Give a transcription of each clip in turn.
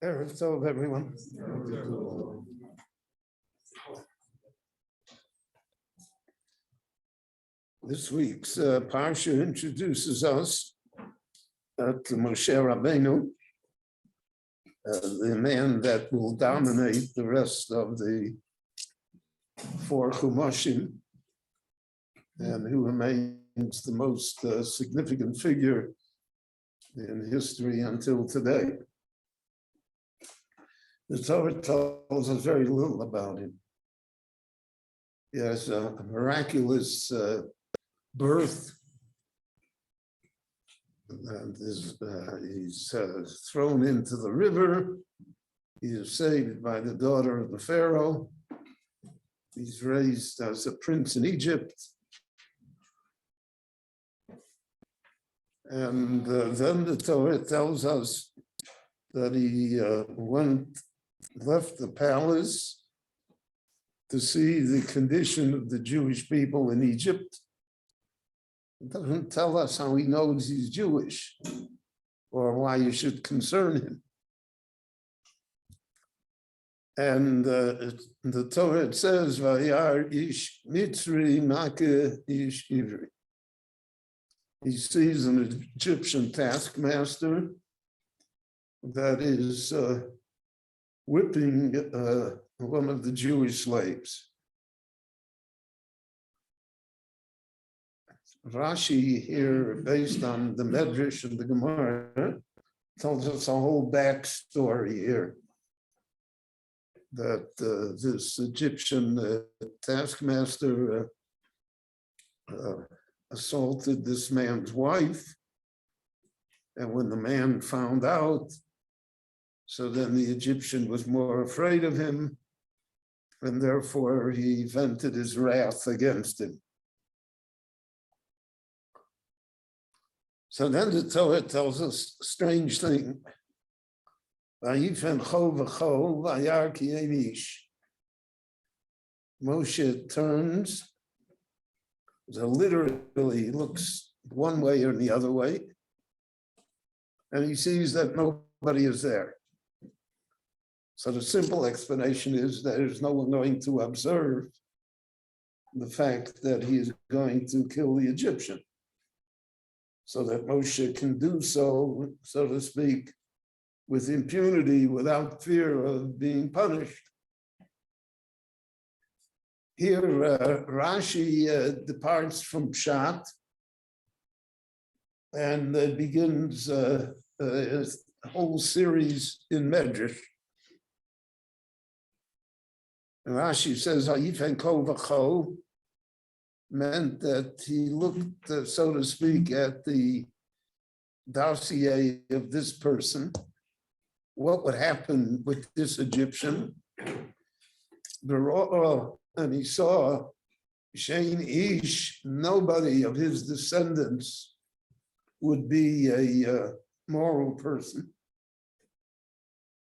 Erev Tov, everyone. This week's Parsha introduces us to Moshe Rabbeinu, the man that will dominate the rest of the four Chumashim, and who remains the most significant figure in history until today. The Torah tells us very little about him. He has a miraculous birth. And he's thrown into the river. He is saved by the daughter of the Pharaoh. He's raised as a prince in Egypt. And then the Torah tells us that he left the palace to see the condition of the Jewish people in Egypt. It doesn't tell us how he knows he's Jewish or why you should concern him. And the Torah says, Vayar ish Mitzri make ish Ivri. He sees an Egyptian taskmaster that is whipping one of the Jewish slaves. Rashi here, based on the Medrash and the Gemara, tells us a whole backstory here. That this Egyptian taskmaster assaulted this man's wife, and when the man found out, so then the Egyptian was more afraid of him, and therefore he vented his wrath against him. So then the Torah tells us a strange thing. Moshe turns, so literally looks one way or the other way, and he sees that nobody is there. So the simple explanation is that there's no one going to observe the fact that he is going to kill the Egyptian, so that Moshe can do so, so to speak, with impunity, without fear of being punished. Here, Rashi departs from Pshat and begins a whole series in Medrash. Rashi says, Hayifen kol v'chol, meant that he looked, so to speak, at the dossier of this person. What would happen with this Egyptian? And he saw Shein Ish, nobody of his descendants would be a moral person,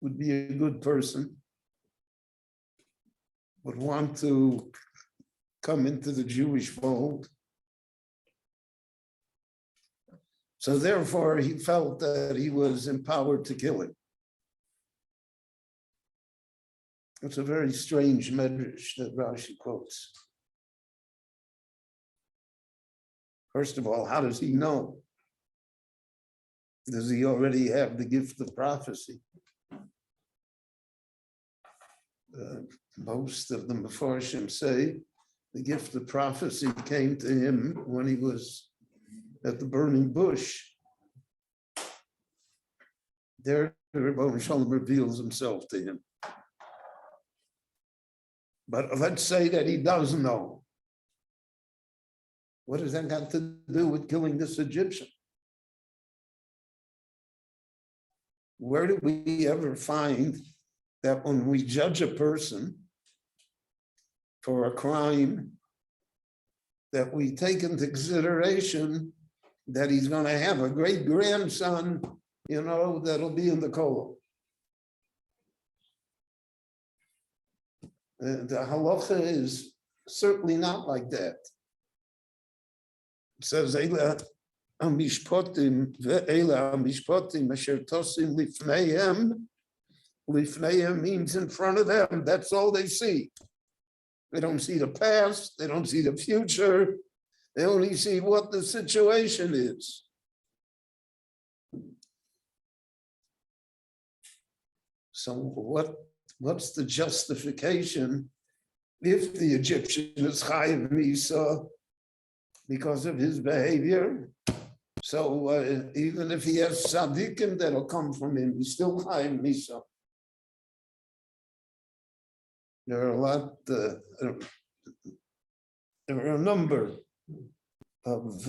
would be a good person, would want to come into the Jewish fold. So therefore, he felt that he was empowered to kill him. It's a very strange medrash that Rashi quotes. First of all, how does he know? Does he already have the gift of prophecy? Most of the Mefarshim say the gift of prophecy came to him when he was at the burning bush. There, Rebbe Shalom reveals himself to him. But let's say that he does know. What does that got to do with killing this Egyptian? Where do we ever find that when we judge a person for a crime, that we take into consideration that he's going to have a great grandson, that'll be in the kollel? The halacha is certainly not like that. It says, Eila amishpotim ve'ela amishpotim asher tosim lifneihem. Lifneihem means in front of them. That's all they see. They don't see the past. They don't see the future. They only see what the situation is. So what's the justification if the Egyptian is chayiv misa because of his behavior? So even if he has tzaddikim that'll come from him, he's still chayiv misa. There are a number of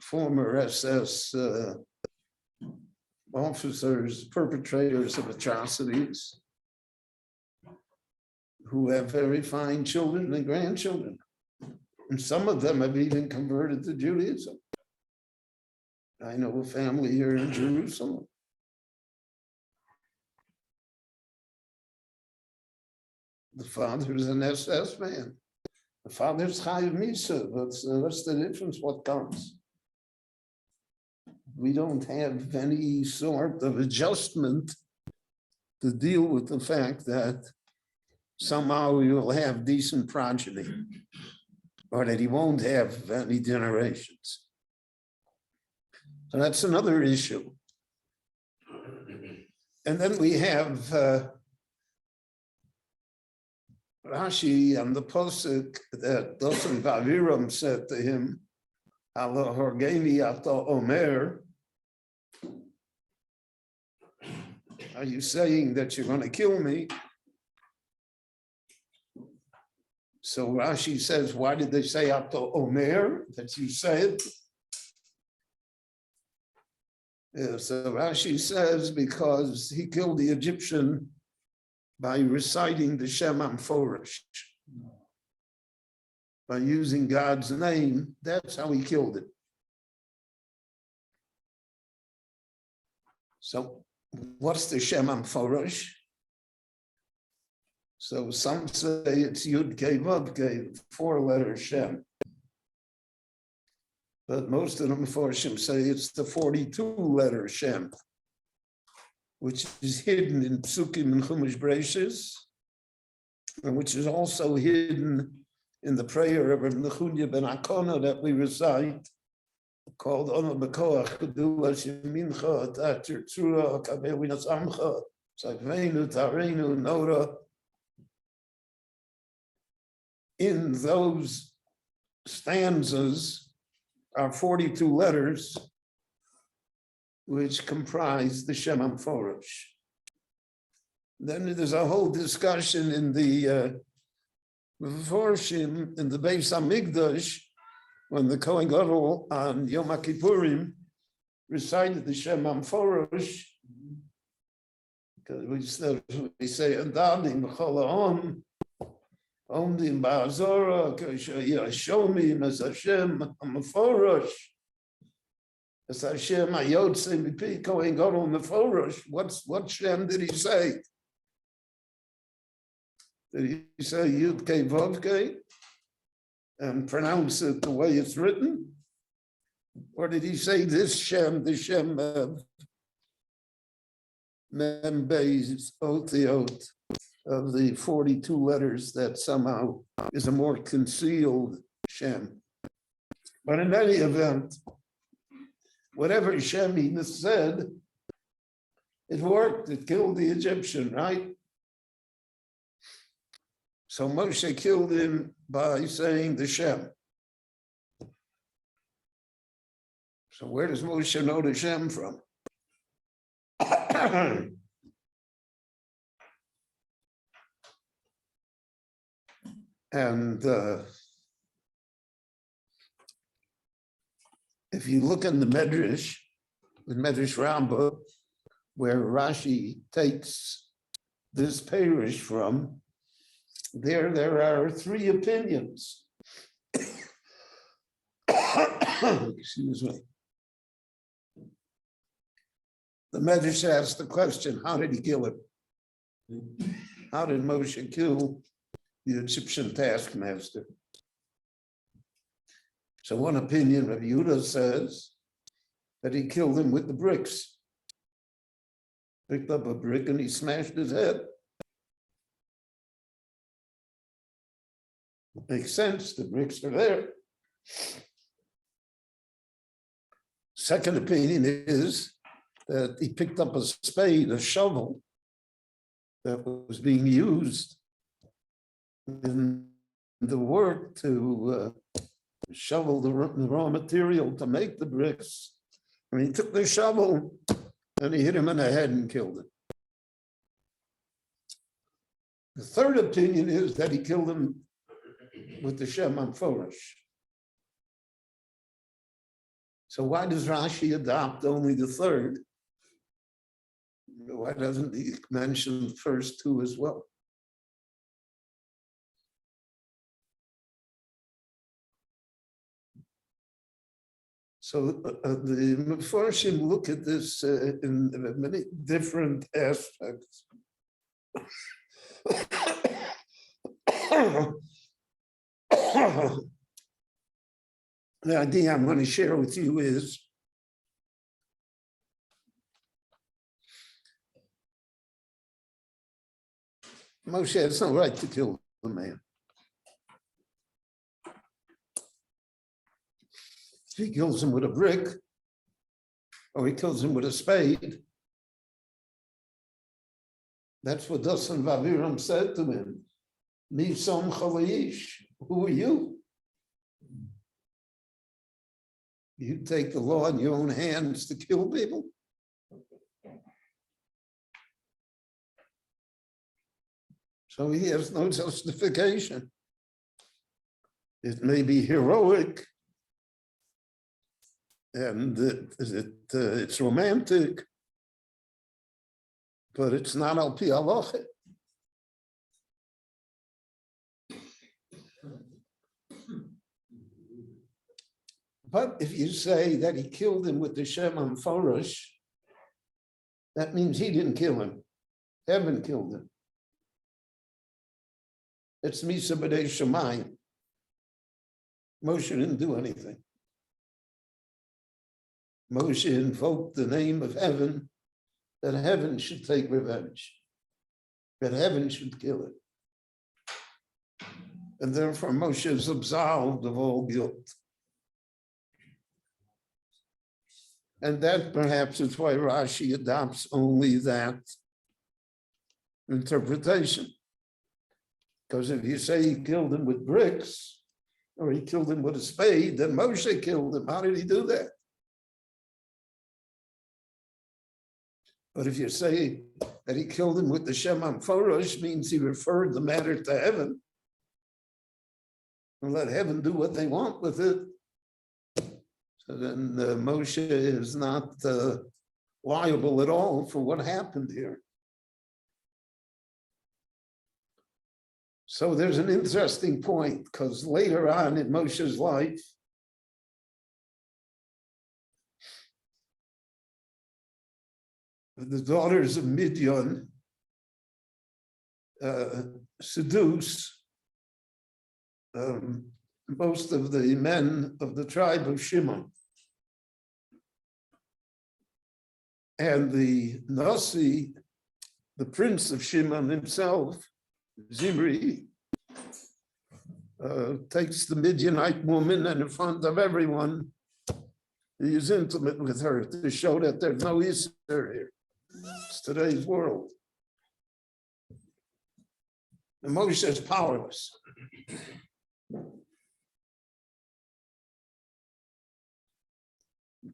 former SS officers, perpetrators of atrocities, who have very fine children and grandchildren. And some of them have even converted to Judaism. I know a family here in Jerusalem. The father's an SS man. The father's chayiv misa. What's the difference? What comes? We don't have any sort of adjustment to deal with the fact that somehow we will have decent progeny, or that he won't have any generations. So that's another issue. And then we have Rashi on the posuk that Dosan Vaviram said to him, Allah Horgeni Ata Omer, are you saying that you're going to kill me? So Rashi says, why did they say Ata Omer, that you said? So Rashi says, because he killed the Egyptian by reciting the Shem Amphorish, by using God's name. That's how he killed it. So what's the Shem Amphorish? So some say it's Yud Kei Vav Kei, 4-letter Shem. But most of the Meforshim say it's the 42-letter Shem, which is hidden in Psukim and Chumash Breishis, and which is also hidden in the prayer of Nechunya ben Akona that we recite, called Ono Bekoach Kedu Hashem Mincha Tatir Tzura Kabei Nasamcha Tzavenu Tarenu Nora. In those stanzas are 42 letters which comprise the Shem Amphorish. Then there's a whole discussion in the Meforshim, in the Beis Hamikdash, when the Kohen Gadol on Yom HaKippurim recited the Shem Amphorish, because we say, Adadim B'chol Omdim Ba'azora, Yashomim as Hashem Amphorish, as Hashem Ayotze Mipi Kohen Gadol Meforish. What Shem did he say? Did he say Yud Kei Vav Kei and pronounce it the way it's written? Or did he say this Shem, the Shem of Mem Beis Othiot, of the 42 letters that somehow is a more concealed Shem? But in any event, whatever Shem he said, it worked. It killed the Egyptian, right? So Moshe killed him by saying the Shem. So where does Moshe know the Shem from? And if you look in the Medrash Rambam, where Rashi takes this parish from, there are three opinions. Excuse me. The Medrash asked the question, how did he kill him? How did Moshe kill the Egyptian taskmaster? So one opinion, Rabbi Yehuda says that he killed him with the bricks. Picked up a brick and he smashed his head. Makes sense, the bricks are there. Second opinion is that he picked up a spade, a shovel that was being used in the work to shovel the raw material to make the bricks. And he took the shovel and he hit him in the head and killed him. The third opinion is that he killed him with the Shem Amphorish. So why does Rashi adopt only the third? Why doesn't he mention the first two as well? So the Mefarshim look at this in many different aspects. The idea I'm going to share with you is Moshe has no right to kill the man. If he kills him with a brick, or he kills him with a spade, that's what Dasan Vaviram said to him. Nisom Chalayish, who are you? You take the law in your own hands to kill people? So he has no justification. It may be heroic, and it's romantic, but it's not al pi halacha. But if you say that he killed him with the Shem Amphorish, that means he didn't kill him. Heaven killed him. It's Misa B'dei Shemayim. Moshe didn't do anything. Moshe invoked the name of heaven, that heaven should take revenge, that heaven should kill it. And therefore Moshe is absolved of all guilt. And that perhaps is why Rashi adopts only that interpretation. Because if you say he killed him with bricks, or he killed him with a spade, then Moshe killed him. How did he do that? But if you say that he killed him with the Shem Amphorish, means he referred the matter to heaven and let heaven do what they want with it. So then Moshe is not liable at all for what happened here. So there's an interesting point, because later on in Moshe's life, the daughters of Midian seduce most of the men of the tribe of Shimon. And the Nasi, the prince of Shimon himself, Zimri, takes the Midianite woman, and in front of everyone, he is intimate with her to show that there's no Easter here. It's today's world. And Moshe is powerless.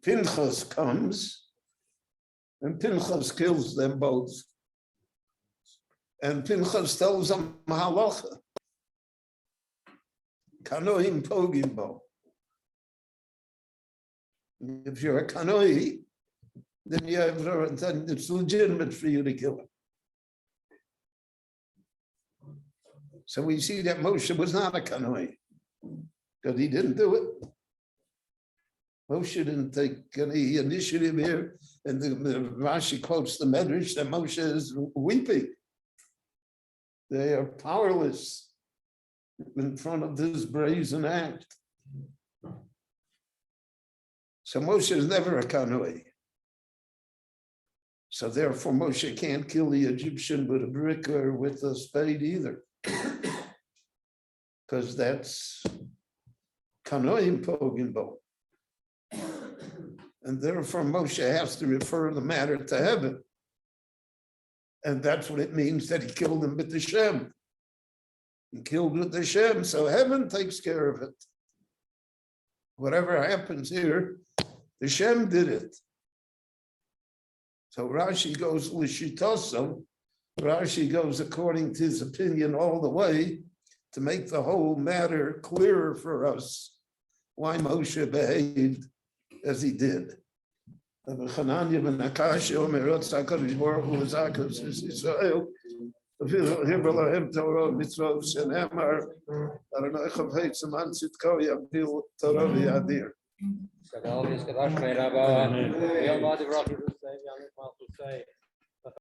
Pinchas comes, and Pinchas kills them both. And Pinchas tells them halacha. Kanoim pogim bo. If you're a kanoi, then then it's legitimate for you to kill him. So we see that Moshe was not a kanoi because he didn't do it. Moshe didn't take any initiative here, and the Rashi quotes the Medrash that Moshe is weeping. They are powerless in front of this brazen act. So Moshe is never a kanoi. So therefore Moshe can't kill the Egyptian with a brick or with a spade either. Because that's kanoim pogim bo. And therefore Moshe has to refer the matter to heaven. And that's what it means that he killed him with the Shem. He killed with the Shem, so heaven takes care of it. Whatever happens here, the Shem did it. So Rashi goes l'shitoso. Rashi goes according to his opinion all the way to make the whole matter clearer for us why Moshe behaved as he did. Chananya ben Akash Omer Rotzak HaKadosh Baruch Hu Zakas Israel. Hibra Lahem Torah Mitzvot Shenemar Adonai Chavei Tzaman Tzidko Yavdil Torah V'Yadir. Gadol Yishkadash Me'Rabba. Yom Ma'adiv Rafi Hussein Yom Ma'adiv Rafi Hussein.